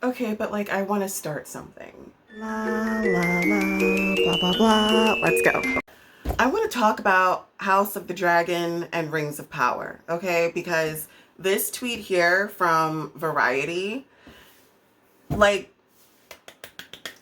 Okay, but like I want to start something. La la la, blah blah blah. Let's go. I want to talk about House of the Dragon and Rings of Power, okay? Because this tweet here from Variety, like,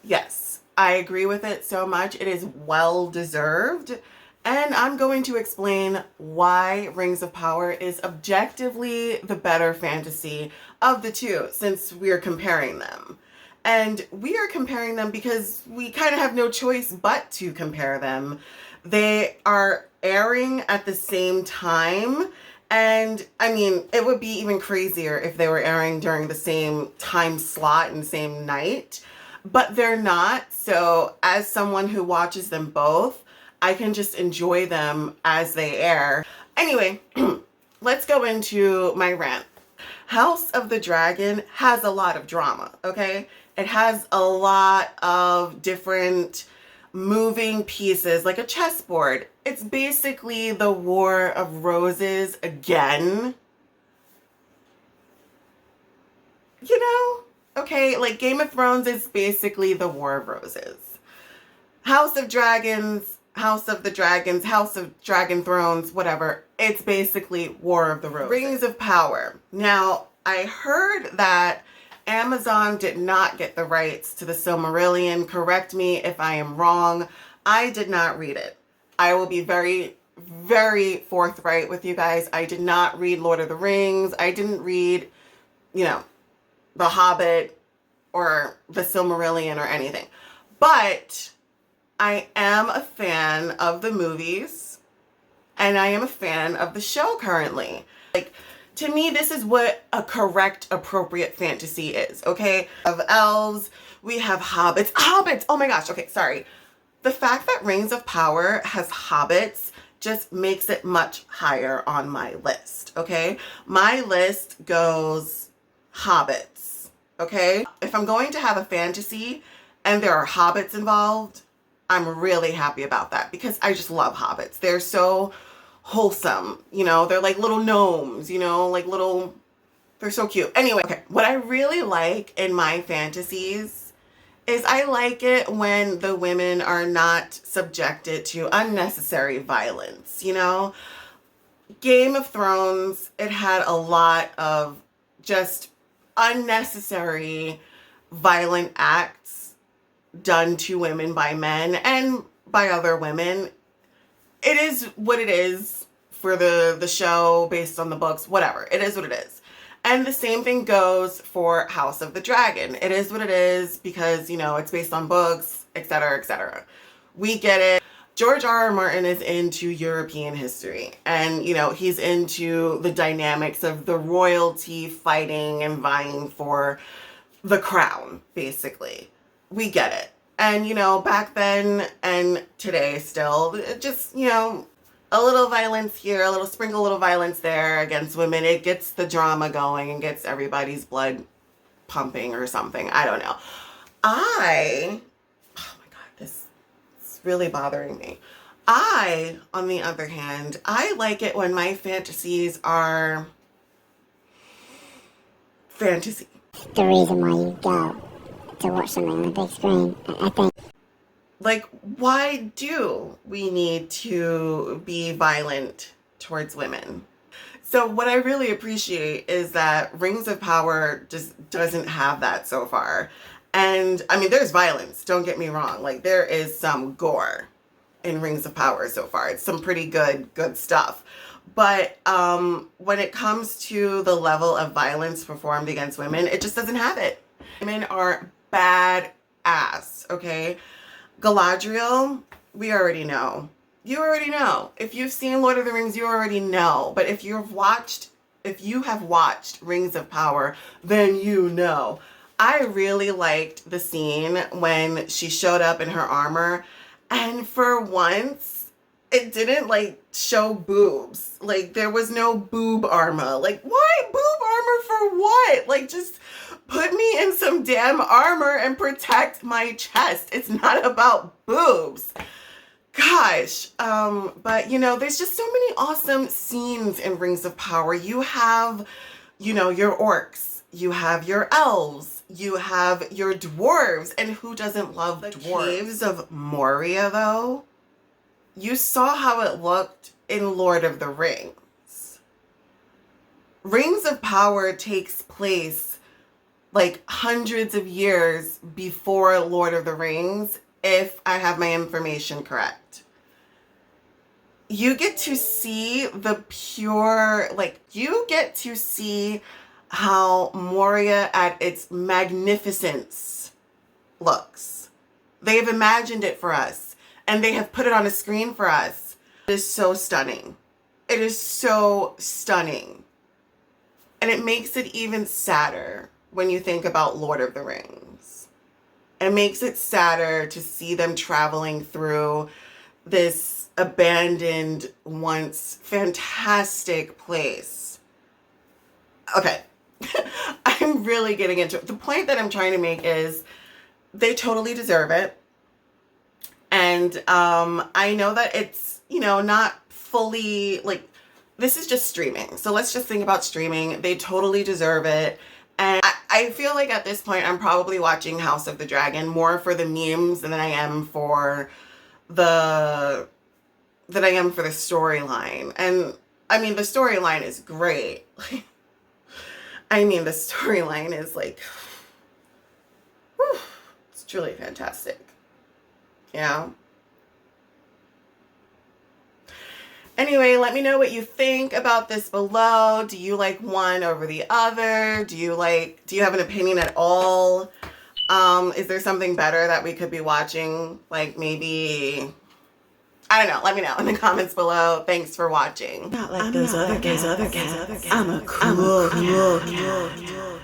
yes, I agree with it so much. It is well deserved. And I'm going to explain why Rings of Power is objectively the better fantasy of the two, since we're comparing them. And we are comparing them because we kind of have no choice but to compare them. They are airing at the same time. And I mean, it would be even crazier if they were airing during the same time slot and same night, but they're not. So, as someone who watches them both, I can just enjoy them as they air. Anyway, let's go into my rant. House of the Dragon has a lot of drama, okay? It has a lot of different moving pieces, like a chessboard. It's basically the War of Roses again. You know? Okay, like Game of Thrones is basically the War of Roses. House of Dragons, House of the Dragons, House of Dragon Thrones, whatever. It's basically War of the Roses. Rings of Power. Now, I heard that Amazon did not get the rights to the Silmarillion. Correct me if I am wrong. I did not read it. I will be very, very forthright with you guys. I did not read Lord of the Rings. I didn't read, The Hobbit or the Silmarillion or anything. But I am a fan of the movies and I am a fan of the show currently. Like, to me, this is what a correct, appropriate fantasy is, okay? Of elves, we have hobbits. Hobbits! Oh my gosh, okay, sorry. The fact that Rings of Power has hobbits just makes it much higher on my list, okay? My list goes hobbits, okay? If I'm going to have a fantasy and there are hobbits involved, I'm really happy about that because I just love hobbits. They're so wholesome, they're like little gnomes, they're so cute. Anyway, okay, what I really like in my fantasies is I like it when the women are not subjected to unnecessary violence, Game of Thrones, it had a lot of just unnecessary violent acts done to women by men and by other women. It is what it is for the show based on the books, whatever. It is what it is. And the same thing goes for House of the Dragon. It is what it is because, it's based on books, etc., etc. We get it. George R.R. Martin is into European history and, he's into the dynamics of the royalty fighting and vying for the crown, basically. We get it. And, back then and today still, just, a little violence here, a little sprinkle, a little violence there against women. It gets the drama going and gets everybody's blood pumping or something. I don't know. Oh my God, this is really bothering me. On the other hand, I like it when my fantasies are fantasy. The reason why you go to watch something on the big screen, I think. Like, why do we need to be violent towards women? So what I really appreciate is that Rings of Power just doesn't have that so far. And I mean, there's violence, don't get me wrong. Like, there is some gore in Rings of Power so far. It's some pretty good stuff. But when it comes to the level of violence performed against women, it just doesn't have it. Women are badass, okay? Galadriel, we already know. You already know. If you've seen Lord of the Rings, you already know. But if you have watched Rings of Power, then you know. I really liked the scene when she showed up in her armor, and for once, it didn't show boobs. Like, there was no boob armor. Like, why boob armor for what? Just put me in some damn armor and protect my chest. It's not about boobs. Gosh. But there's just so many awesome scenes in Rings of Power. You have, your orcs you have your elves, you have your dwarves, and who doesn't love the dwarves? Caves of Moria, though, you saw how it looked in Lord of the Rings. Rings of Power takes place like hundreds of years before Lord of the Rings, if I have my information correct. You get to see the pure, like, you get to see how Moria at its magnificence looks. They've imagined it for us, and they have put it on a screen for us. It is so stunning. It is so stunning. And it makes it even sadder when you think about Lord of the Rings. It makes it sadder to see them traveling through this abandoned, once fantastic place. Okay, I'm really getting into it. The point that I'm trying to make is they totally deserve it. And I know that it's, not fully, like, this is just streaming. So let's just think about streaming. They totally deserve it. And I feel like at this point, I'm probably watching House of the Dragon more for the memes than I am for the storyline. And I mean, the storyline is great. I mean, the storyline is like, whew, it's truly fantastic. Yeah. Anyway, let me know what you think about this below. Do you like one over the other? Do you have an opinion at all? Is there something better that we could be watching? Like maybe, I don't know. Let me know in the comments below. Thanks for watching. Not like those other guys. I'm a cool cat.